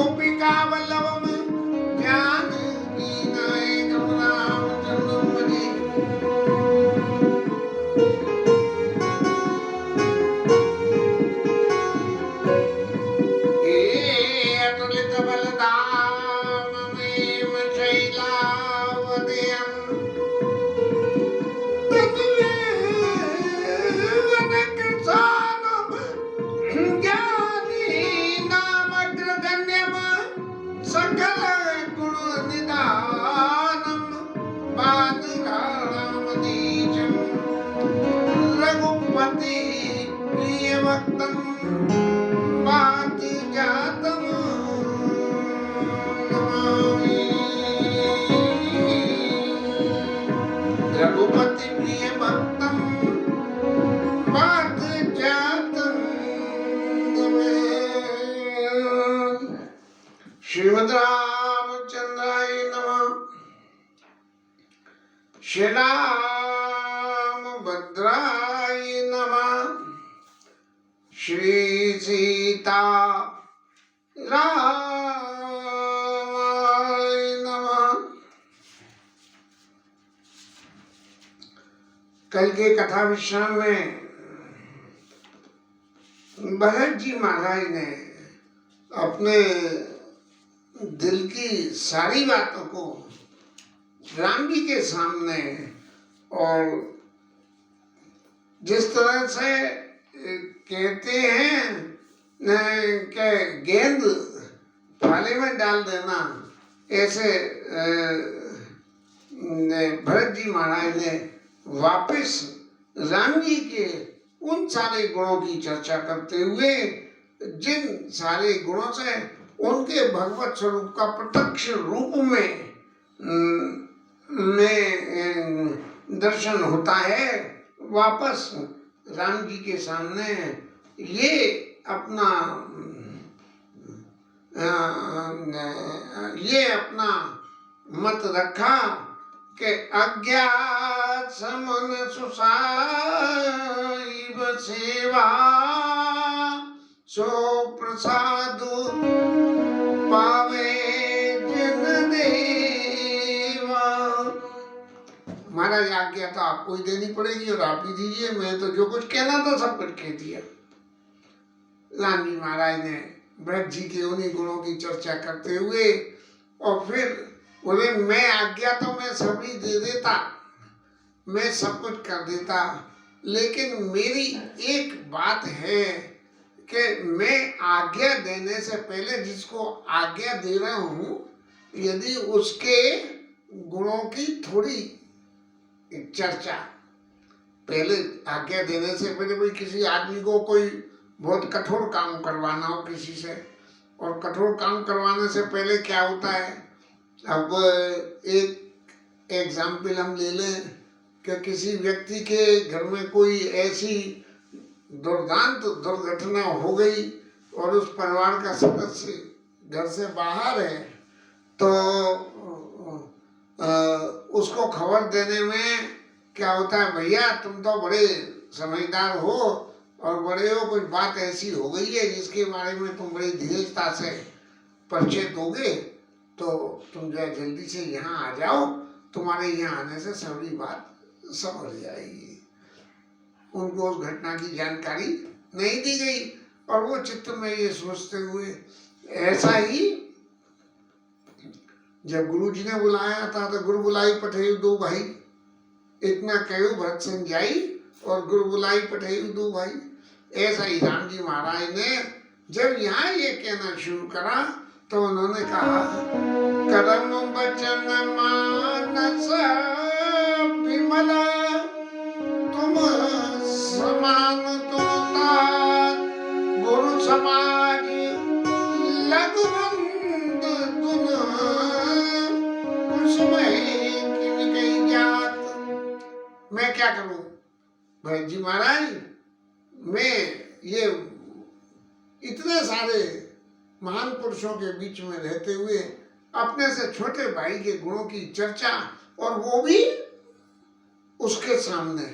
गोपिका वल्लभ ज्ञान कीनाय करुणाम चरणम भजे। हे अतुलित बलधाम में शैलावदेयम् तद्वेवनकृसानम् ज्ञानी नामग्रगण्यम् सकल गुण निधानम् पादुराणामधीशम् रघुपति प्रियभक्तम् पादुजातम् नमामि। रघुपति प्रियभक्तम् पादुजातम् नमामि। श्रीमद् रामचंद्राय नमः। श्री रामभद्राय नमः। श्री सीता रामाय नमः। कल के कथा विश्राम में भरत जी महाराज ने अपने दिल की सारी बातों को राम जी के सामने और जिस तरह से कहते हैं कि गेंद थाली में डाल देना, ऐसे भरत जी महाराज ने वापस राम जी के उन सारे गुणों की चर्चा करते हुए जिन सारे गुणों से उनके भगवत स्वरूप का प्रत्यक्ष रूप में दर्शन होता है, वापस राम जी के सामने ये अपना मत रखा कि अज्ञात समन सुसाइब सेवा सो प्रसाद पावे जन देवा। महाराज आज्ञा तो आपको ही देनी पड़ेगी और आप ही दीजिए, मैं तो जो कुछ कहना था सब कुछ कह दिया। राम जी महाराज ने भरत जी के उन्हीं गुणों की चर्चा करते हुए और फिर बोले मैं आज्ञा तो मैं सभी दे देता, मैं सब कुछ कर देता, लेकिन मेरी एक बात है कि मैं आज्ञा देने से पहले जिसको आज्ञा दे रहा हूँ, यदि उसके गुणों की थोड़ी चर्चा पहले, आज्ञा देने से पहले भाई किसी आदमी को कोई बहुत कठोर काम करवाना हो किसी से, और कठोर काम करवाने से पहले क्या होता है, अब एक एग्जाम्पल हम ले लें कि किसी व्यक्ति के घर में कोई ऐसी दुर्दांत दुर्घटना हो गई और उस परिवार का सदस्य घर से बाहर है, तो उसको खबर देने में क्या होता है, भैया तुम तो बड़े समझदार हो और बड़े हो, कुछ बात ऐसी हो गई है जिसके बारे में तुम बड़ी धीरजता से परिचय दोगे, तो तुम जो जल्दी से यहाँ आ जाओ, तुम्हारे यहाँ आने से सभी बात समझ जाएगी। उनको उस घटना की जानकारी नहीं दी गई और वो चित्त में ये सोचते हुए, ऐसा ही जब गुरु जी ने बुलाया था तो गुरु बुलाई पठेयु दो भाई, इतना कहो भरत सिंह जाई और गुरु बुलाई पठेयु दो भाई। ऐसा ही राम जी महाराज ने जब यहाँ ये कहना शुरू करा तो उन्होंने कहा, कर्म वचन मानस विमल तुम समान तोता गुरु समाज लघुबंद गुण कुसुमय किन कई जात। मैं क्या करूं भरत जी महाराज, मैं ये इतने सारे महान पुरुषों के बीच में रहते हुए अपने से छोटे भाई के गुणों की चर्चा, और वो भी उसके सामने,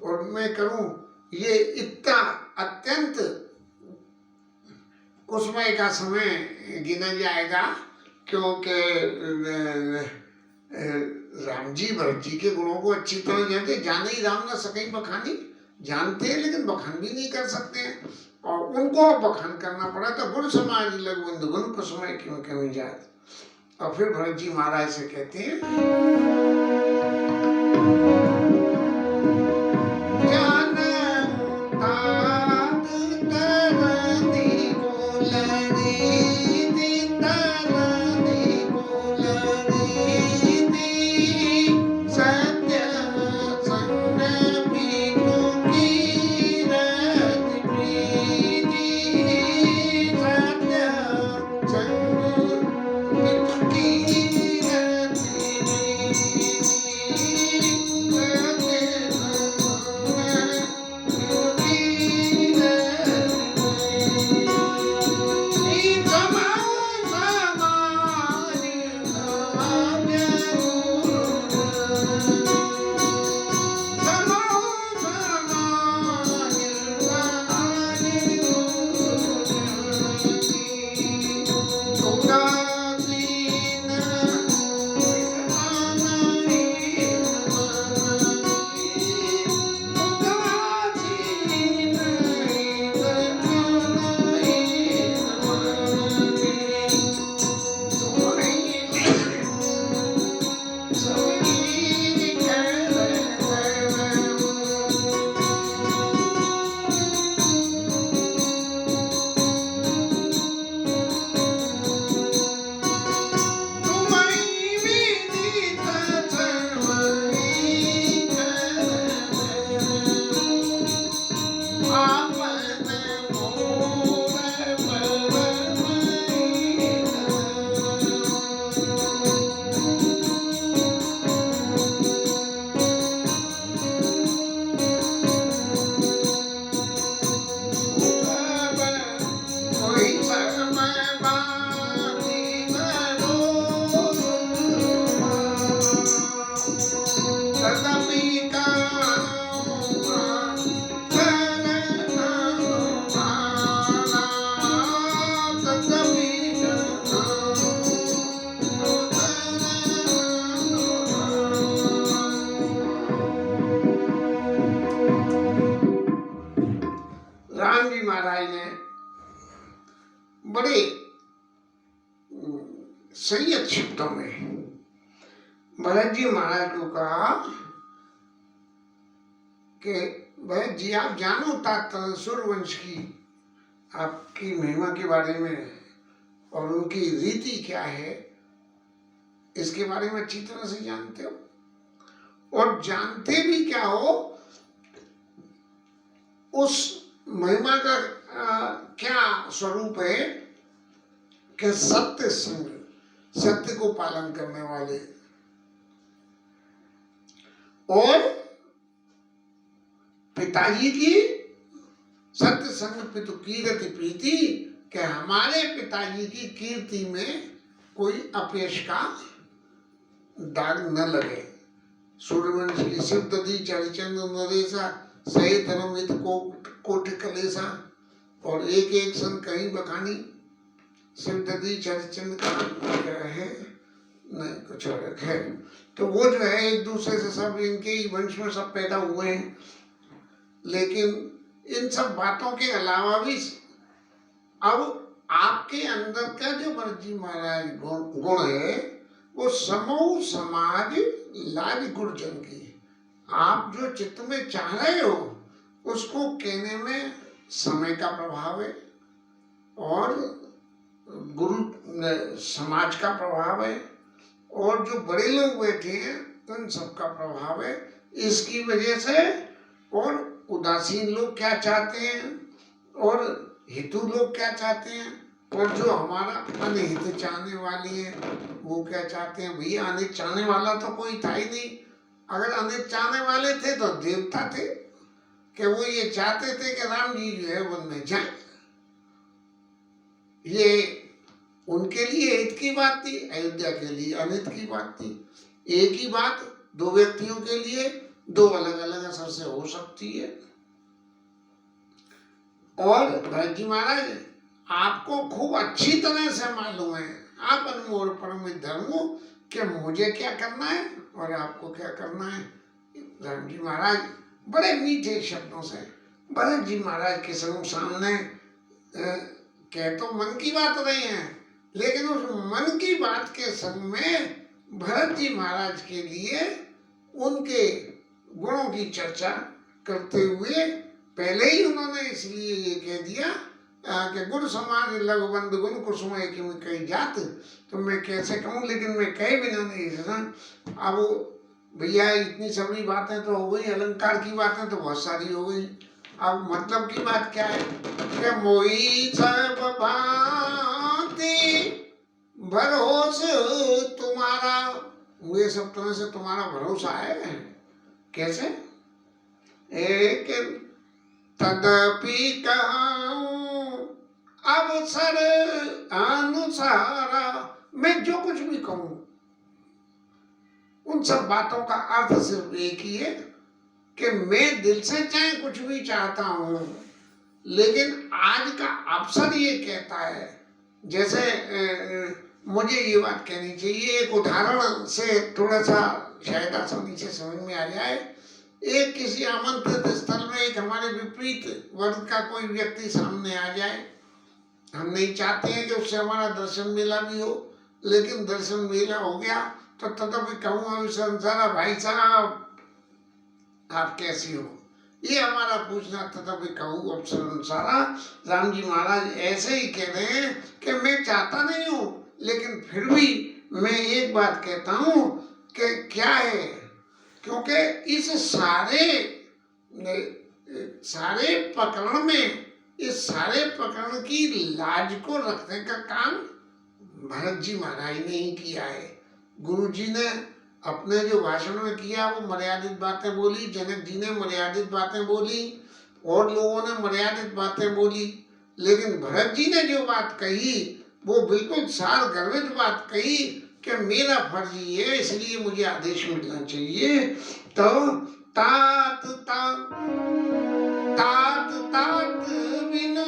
और मैं करूं ये इतना अत्यंत कुसमय का समय गिना जाएगा, क्योंकि राम जी भरत जी के गुणों को अच्छी तरह जानते, जाने ही राम न सके बखानी, जानते हैं लेकिन बखान भी नहीं कर सकते हैं, और उनको बखान करना पड़ा। तो गुण समाज लग बंधु गुण कुसमय क्यों क्यों जात। और फिर भरत जी महाराज से कहते हैं, राम जी महाराज ने बड़े संयत शब्दों में भरत जी महाराज को कहा कि भरत जी आप जानो तात सूर्यवंश की आपकी महिमा के बारे में और उनकी रीति क्या है, इसके बारे में अच्छी तरह से जानते हो, और जानते भी क्या हो उस महिमा का क्या स्वरूप है कि सत्य संग, सत्य को पालन करने वाले, और पिताजी की सत्य संग पितु कीर्ति प्रीति, कि हमारे पिताजी की कीर्ति में कोई अपयश का दाग न लगे। सूर्यवंश की शिवदती चरिचंद नरेशा सही धर्मित कोटि कलेसा, और एक एक सन कहीं बखानी। शिवदती चरिचंद का क्या है, नहीं कुछ और है। तो वो जो है एक दूसरे से सब इनके ही वंश में सब पैदा हुए हैं, लेकिन इन सब बातों के अलावा भी अब आपके अंदर का जो भरत जी महाराज गुण है वो समूह समाज लाज गुरजन की, आप जो चित्त में चाह रहे हो उसको कहने में समय का प्रभाव है और गुरु समाज का प्रभाव है और जो बड़े लोग बैठे हैं उन सबका प्रभाव है। इसकी वजह से और उदासीन लोग क्या चाहते हैं और हितु लोग क्या चाहते हैं और जो हमारा अनहित चाहने वाली है वो क्या चाहते हैं। भैया अनित चाहने वाला तो कोई था ही नहीं। अगर अनित चाहने वाले थे तो देवता थे कि वो ये चाहते थे कि राम जी जो है वन में जाए। ये उनके लिए हित की बात थी, अयोध्या के लिए अनित की बात थी। एक ही बात दो व्यक्तियों के लिए दो अलग अलग असर से हो सकती है। और भरत जी महाराज आपको खूब अच्छी तरह से मालूम है, आप अनमोल परम धर्मो, कि मुझे क्या करना है और आपको क्या करना है। राम जी महाराज बड़े मीठे शब्दों से भरत जी महाराज के सामने कह तो मन की बात रहे हैं, लेकिन उस मन की बात के संग में भरत जी महाराज के लिए उनके गुणों की चर्चा करते हुए पहले ही उन्होंने इसलिए ये कह दिया कि गुण समान लघुबंध गुण कुसुम किम कही जात। तो मैं कैसे कहूँ, लेकिन मैं कहे बिना नहीं सकता। अब भैया इतनी सारी बातें तो हो गई, अलंकार की बातें तो बहुत सारी हो गई। अब मतलब की बात क्या है कि मोई सब भांति भरोस तुम्हारा, मुझे सब तरह से तुम्हारा भरोसा है। कैसे? एक तदपि कहूं अवसर अनुसारा, मैं जो कुछ भी कहूं उन सब बातों का अर्थ सिर्फ एक ही है कि मैं दिल से चाहे कुछ भी चाहता हूं, लेकिन आज का अवसर ये कहता है। जैसे मुझे ये बात कहनी चाहिए, एक उदाहरण से थोड़ा सा शायद आसानी से समझ में आ जाए। एक किसी आमंत्रित स्थल में एक हमारे विपरीत वर्ग का कोई व्यक्ति सामने आ जाए, हम नहीं चाहते हैं कि उससे हमारा दर्शन मेला भी हो, लेकिन दर्शन मेला हो गया तो तदपि कहूँ अभी संसारा भाई साहब आप कैसी हो, ये हमारा पूछना तदपि कहूँ अवसर अनुसारा। राम जी महाराज ऐसे ही कह रहे हैं कि मैं चाहता नहीं हूँ, लेकिन फिर भी मैं एक बात कहता हूँ कि क्या है, क्योंकि इस सारे प्रकरण में, इस सारे प्रकरण की लाज को रखने का काम भरत जी महाराज ने ही किया है। गुरु जी ने अपने जो भाषण में किया वो मर्यादित बातें बोली, जनक जी ने मर्यादित बातें बोली, और लोगों ने मर्यादित बातें बोली, लेकिन भरत जी ने जो बात कही वो बिल्कुल सार गर्वित बात कही कि मेरा फर्ज ये है, इसलिए मुझे आदेश मिलना चाहिए। तो तात तात तात तात बिनो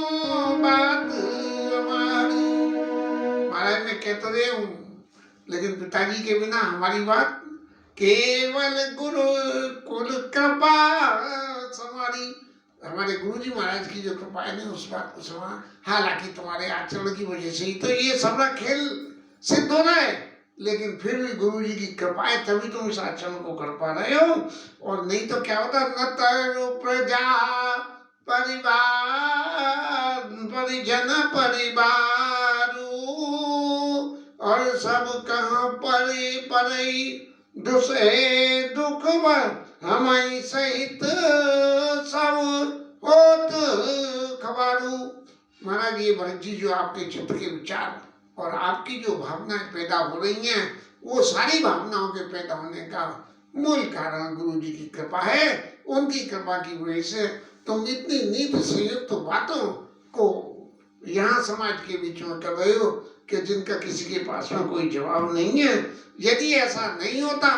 बात हमारी, महाराज मैं कहता रहे हूँ, लेकिन पिताजी के बिना हमारी बात केवल गुरु कुल कृपा समारी, हमारे गुरु जी महाराज की जो कृपा है उस बात को समा। हालांकि तुम्हारे आचरण की वजह से ही तो ये सारा खेल सिद्ध हो रहा है, लेकिन फिर भी गुरु जी की कृपा है तभी तुम इस आचरण को कर पा रहे हो। और नहीं तो क्या होता, न तरु प्रजा परिवार परिजन परिवार और सब कहाँ परे परे दुसे दुख हम सहित सब होत खबारू। महाराज ये भरत जी जो आपके चित्त के विचार और आपकी जो भावनाएं पैदा हो रही हैं, वो सारी भावनाओं के पैदा होने का मूल कारण गुरु जी की कृपा है। उनकी कृपा की वजह से तुम इतनी नीति संयुक्त बातों को यहाँ समाज के बीच में कर रहे हो कि जिनका किसी के पास में कोई जवाब नहीं है। यदि ऐसा नहीं होता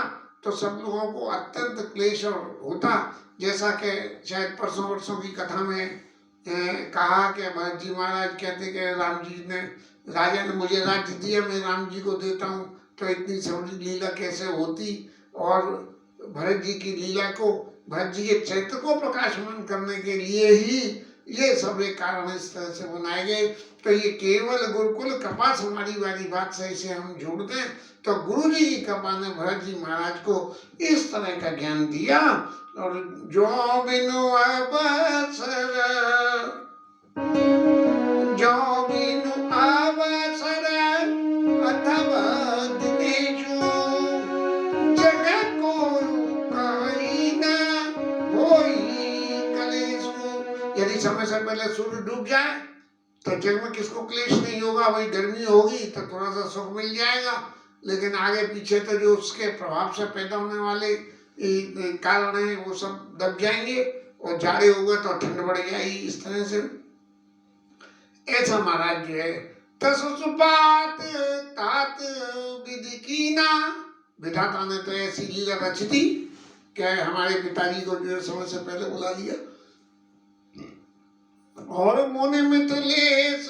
तो सब लोगों को अत्यंत क्लेश होता, जैसा कि शायद परसों की कथा में कहा कि भरत जी महाराज कहते कि राम जी ने, राजा ने मुझे राज्य दिया, मैं राम जी को देता हूँ, तो इतनी सारी लीला कैसे होती। और भरत जी की लीला को, भरत जी के चरित्र को प्रकाशमान करने के लिए ही ये सब एक कारण इस तरह से बनाए गए। तो ये केवल गुरुकुल कृपा हमारी वाली बात से इसे हम जोड़ दें तो गुरु जी की कृपा ने भरत जी महाराज को इस तरह का ज्ञान दिया। और जो बिनु अवसर, जो बिनु अवसर अथवा दिनेशु जगत को कहीं न होई कलेशु। यदि समय से पहले सूर्य डूब जाए तो जग में किसको क्लेश नहीं होगा, वही गर्मी होगी तो थोड़ा सा सुख मिल जाएगा, लेकिन आगे पीछे तो जो उसके प्रभाव से पैदा होने वाले कारण है वो सब दब जाएंगे, और जाड़े होगा तो ठंड बढ़ जाएगी। इस तरह से ऐसा महाराज जो है तसुपात तात विधि कीना, विधाता ने तो ऐसी लीला रची थी कि हमारे पिताजी को जो समय से पहले बुला लिया। और मोने मिथिलेश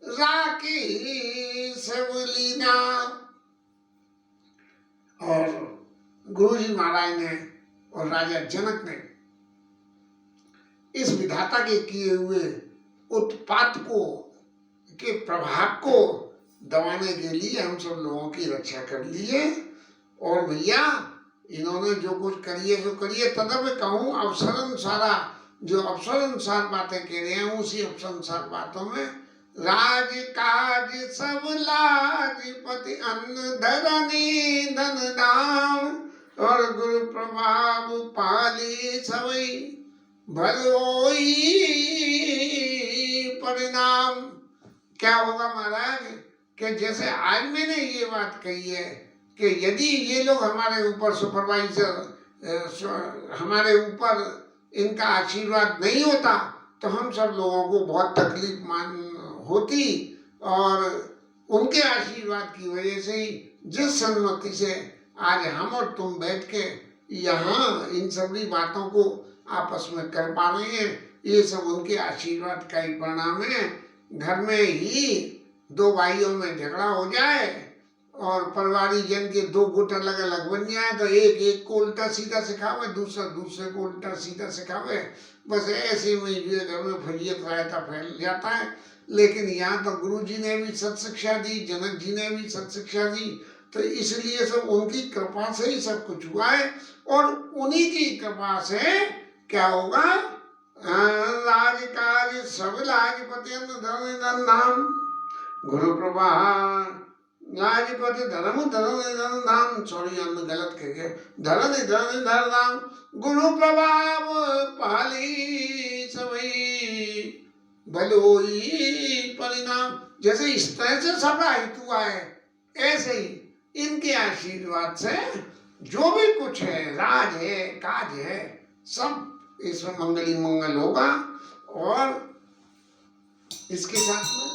राखी सबलीना। और गुरु जी महाराज ने और राजा जनक ने इस विधाता के किए हुए उत्पात को के प्रभाव को दबाने के लिए हम सब लोगों की रक्षा कर लिए। और भैया इन्होंने जो कुछ करिए सो करिए, तदब कहूँ अवसरानुसारा, जो अवसरानुसार बातें कह रहे हैं उसी अवसरानुसार बातों में राज काज सब लाजपति अन्न धरनी धन दाम। और गुरु प्रभाव पाली सवई भलोई परिणाम। क्या होगा महाराज कि जैसे आज मैंने ये बात कही है कि यदि ये लोग हमारे ऊपर सुपरवाइजर, हमारे ऊपर इनका आशीर्वाद नहीं होता तो हम सब लोगों को बहुत तकलीफ होती। और उनके आशीर्वाद की वजह से ही जिस सम्मति से आज हम और तुम बैठ के यहाँ इन सभी बातों को आपस में कर पा रहे हैं, ये सब उनके आशीर्वाद का ही परिणाम है। घर में ही दो भाइयों में झगड़ा हो जाए और परिवारी जन के दो गुट अलग अलग बन जाए तो एक को उल्टा सीधा सिखावे, दूसरा दूसरे को उल्टा सीधा सिखावे। बस ऐसे में जो घर में फरियत रायता फैल जाता है। लेकिन यहाँ तो गुरु जी ने भी सत शिक्षा दी, जनक जी ने भी सत शिक्षा दी, तो इसलिए सब उनकी कृपा से ही सब कुछ हुआ है। और उन्हीं की कृपा से क्या होगा, राज कार्य सब लाजपति धर्म नाम। गुरु प्रभा लाजपति धर्म धर्म नाम, सॉरी हमने गलत कह गया, धर्म नाम। गुरु प्रभाव पाली सभी भलोई परिणाम। जैसे इस तरह से सबका हित हुआ है, ऐसे ही इनके आशीर्वाद से जो भी कुछ है, राज है, काज है, सब इसमें मंगल ही मंगल होगा। और इसके साथ में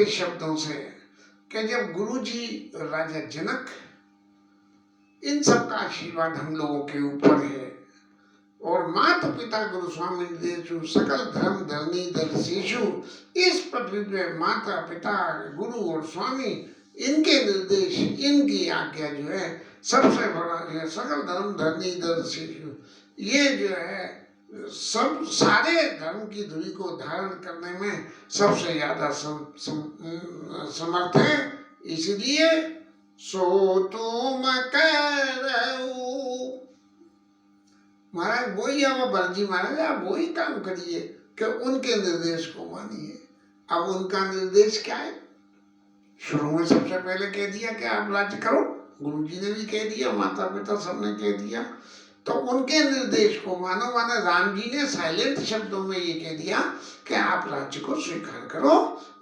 शब्दों से कि जब गुरु जी राजा जनक इन सब का आशीर्वाद हम लोगों के ऊपर है और माता पिता गुरु स्वामी देशु सकल धर्म धरनी दर्शेशु, इस पृथ्वी पे माता पिता गुरु और स्वामी इनके निर्देश, इनकी आज्ञा जो है सबसे बड़ा जो है सकल धर्म धरनी दर्शेशु, ये जो है सब सारे धर्म की धुरी को धारण करने में सबसे ज्यादा समर्थ है। इसलिए सो तुम करो महाराज, वही अब भरत जी महाराज आप वही काम करिए कि उनके निर्देश को मानिए। अब उनका निर्देश क्या है? शुरू में सबसे पहले कह दिया कि आप राज्य करो, गुरुजी ने भी कह दिया, माता पिता सबने कह दिया। तो उनके निर्देश को मानो, माने राम जी ने साइलेंट शब्दों में ये कह दिया कि आप राज्य को स्वीकार करो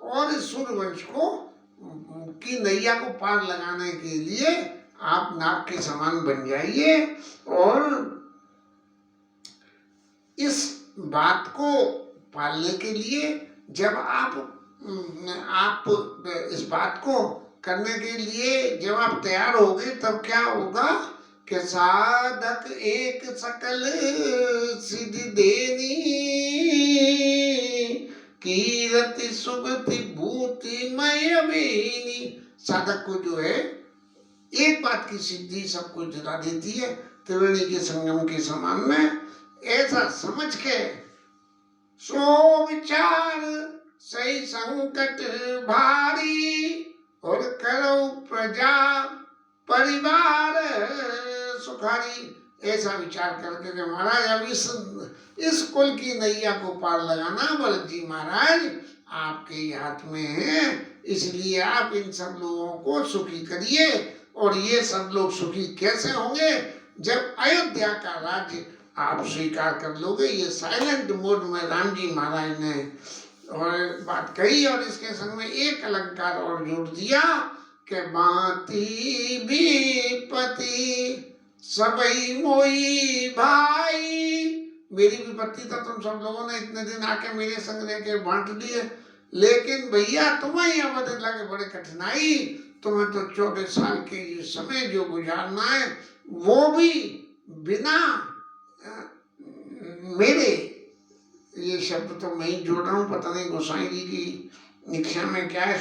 और इस सूर्यवंश को की नैया को पार लगाने के लिए आप नाव के समान बन जाइए। और इस बात को पालने के लिए जब आप इस बात को करने के लिए जब आप तैयार होगे तब क्या होगा कि साधक एक सकल सिद्धि देनी, कीरति सुगति भूति मय बेनी। साधक को जो है एक बात की सिद्धि सबको जला देती है, त्रिवेणी के संगम के समान में। ऐसा समझ के सो विचार सही संकट भारी, और करो प्रजा परिवार सुखारी। ऐसा विचार करके कि महाराज अब इस कुल की नैया को पार लगाना भरत जी महाराज आपके हाथ में है, इसलिए आप इन सब लोगों को सुखी करिए। और ये सब लोग सुखी कैसे होंगे? जब अयोध्या का राज्य आप स्वीकार कर लोगे। ये साइलेंट मोड में राम जी महाराज ने और बात कही, और इसके संग में एक अलंकार और जोड़ दिया कि बाती विपत्ति सबई मोई भाई। मेरी विपत्ति तो तुम सब लोगों ने इतने दिन आके मेरे संग रह के बांट दिए, लेकिन भैया तुम्हें अवध लगे बड़े कठिनाई। तुम्हें तो 14 साल के ये समय जो गुजारना है वो भी बिना मेरे, ये शब्द तो मैं ही जोड़ रहा हूँ, पता नहीं गोसाई जी की निक्षा में क्या है।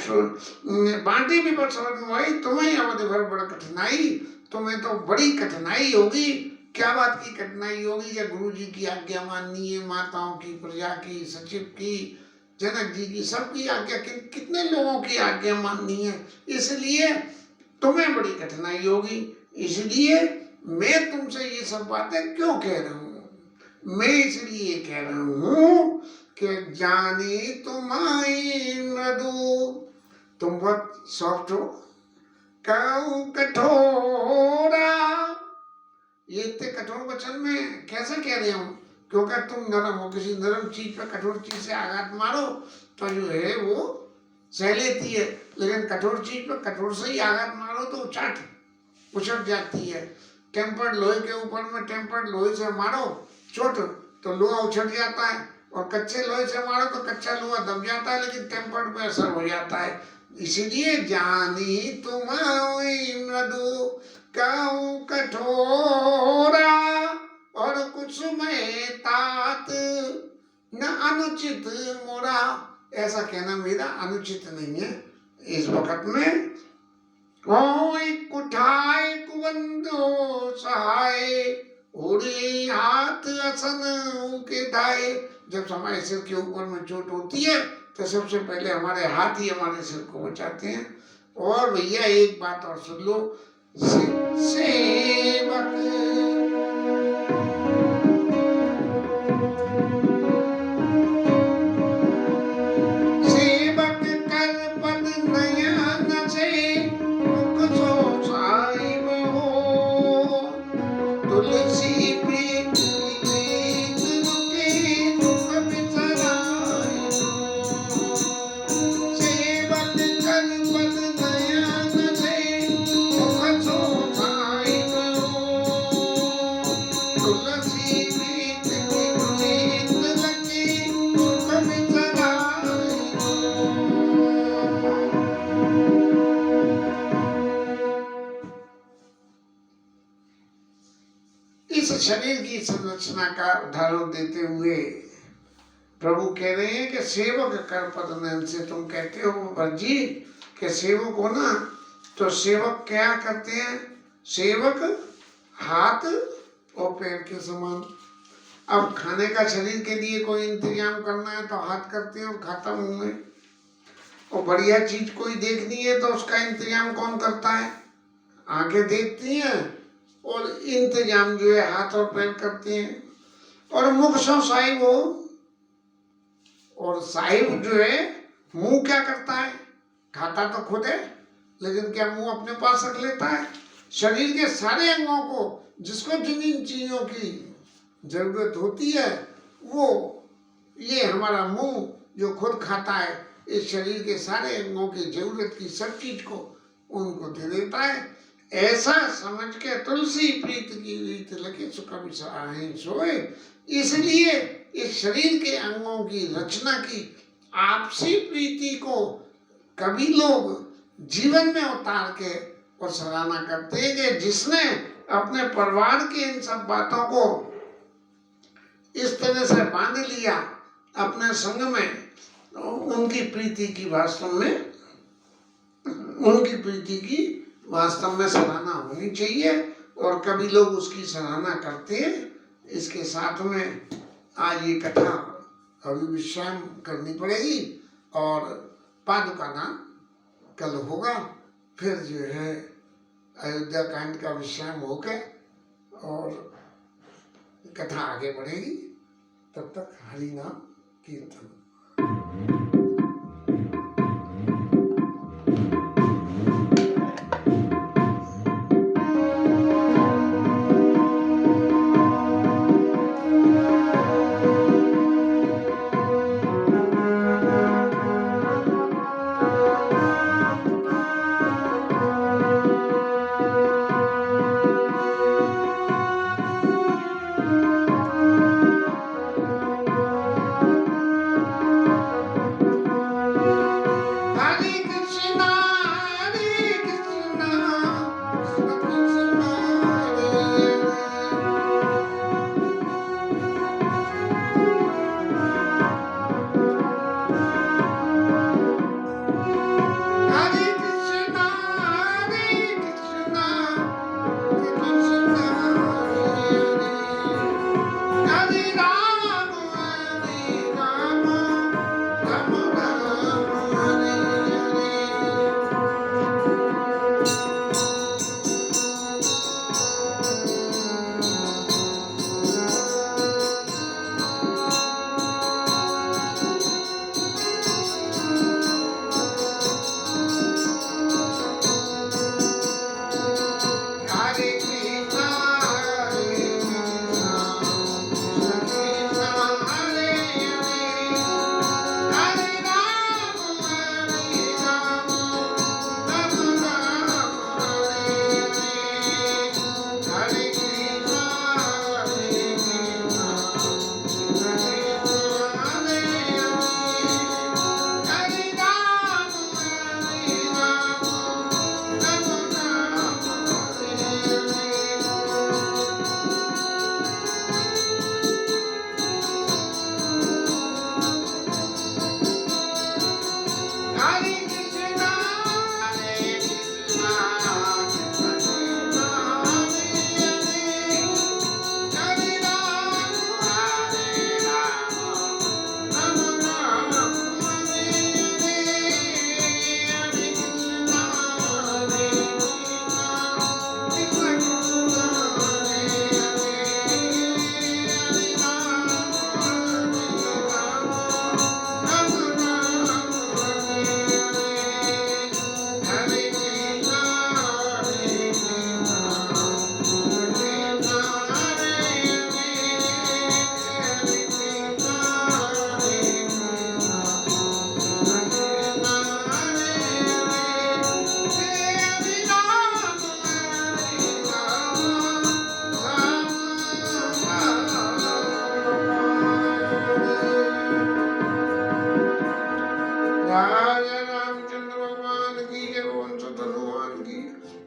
बांटी भी पर समझ में आई, तुम्हें अवध भर बड़ा कठिनाई, तुम्हें तो बड़ी कठिनाई होगी। क्या बात की कठिनाई होगी? या गुरु जी की आज्ञा माननी है, माताओं की, प्रजा की, सचिव की, जनक जी की, सबकी आज्ञा, कितने लोगों की आज्ञा माननी है, इसलिए तुम्हें बड़ी कठिनाई होगी। इसलिए मैं तुमसे ये सब बातें क्यों कह रहा हूँ? मैं इसलिए कह रहा हूँ कि जाने तुम्हारी मृदु, तुम बहुत सॉफ्ट हो, कहूँ कठोरा। ये इतने कठोर वचन में कैसे कह रहे हूँ? क्योंकि तुम नरम हो, किसी नरम चीज पर कठोर चीज से आघात मारो तो जो है वो सह लेती है, लेकिन कठोर चीज पर कठोर से ही आघात मारो तो चट उछट जाती है। टेम्पर्ड लोहे के ऊपर में टेम्पर्ड लोहे से मारो चोट तो लोहा उछट जाता है, और कच्चे लोहे से मारो तो कच्चा लोहा दब जाता है, लेकिन टेम्पर्ड पे असर हो जाता है। इसीलिए जानी तुम्हारी मृदु कहूँ कठोरा, और कुछ में तात न अनुचित मोरा। ऐसा कहना मेरा अनुचित नहीं है इस वक्त में। कोई कुठाए कुबंदो सहाय, उड़े हाथ असन के दाए। जब हमारे सिर के ऊपर में चोट होती है तो सबसे पहले हमारे हाथ ही हमारे सिर को बचाते हैं। और भैया एक बात और सुन लो, सेवक कर पद नयन से मुख सो साहिब हो, तुलसी प्रीत के दुख बिसराए। सेवक कर पद नयन से मुख सो साहिब हो, तुलसी प्रीत की लगी सुख बिसराए। इस शरीर की संरचना का उदाहरण देते हुए प्रभु कह रहे हैं कि सेवक कर पद नयन से। तुम कहते हो भज्जी कि सेवक हो ना, तो सेवक क्या करते हैं? सेवक हाथ और पैर के समान। अब खाने का शरीर के लिए कोई इंतजाम करना है तो हाथ करते हैं और खाता मुंह में, और बढ़िया चीज कोई देखनी है तो उसका इंतजाम कौन करता है? आंखें देखती हैं और इंतजाम जो है हाथ और पैर करते हैं। और मुख सो साहिब हो, और साहिब जो है मुंह क्या करता है? खाता तो खुद है, लेकिन क्या मुंह अपने पास रख लेता है? शरीर के सारे अंगों को जिसको जिन जिन चीजों की जरूरत होती है वो ये हमारा मुंह जो खुद खाता है इस शरीर के सारे अंगों की जरूरत की सब चीज को उनको दे देता है। ऐसा समझ के तुलसी प्रीत की रीत लगे सुखम सहाय सोए। इसलिए इस शरीर के अंगों की रचना की आपसी प्रीति को कभी लोग जीवन में उतार के और सराहना करते हैं कि जिसने अपने परिवार की इन सब बातों को इस तरह से बांध लिया अपने संग में, उनकी प्रीति की वास्तव में सराहना होनी चाहिए और कभी लोग उसकी सराहना करते हैं। इसके साथ में आज ये कथा अभी विश्राम करनी पड़ेगी और पादुका नाम कल होगा। फिर जो है अयोध्या कांड का विश्राम होकर और कथा आगे बढ़ेगी। तब तक हरि नाम कीर्तन।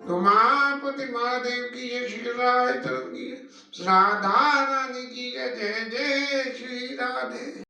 उमापति महादेव की जय, श्री राय तरंगी राधा रानी की जय। जय जय श्री राधे।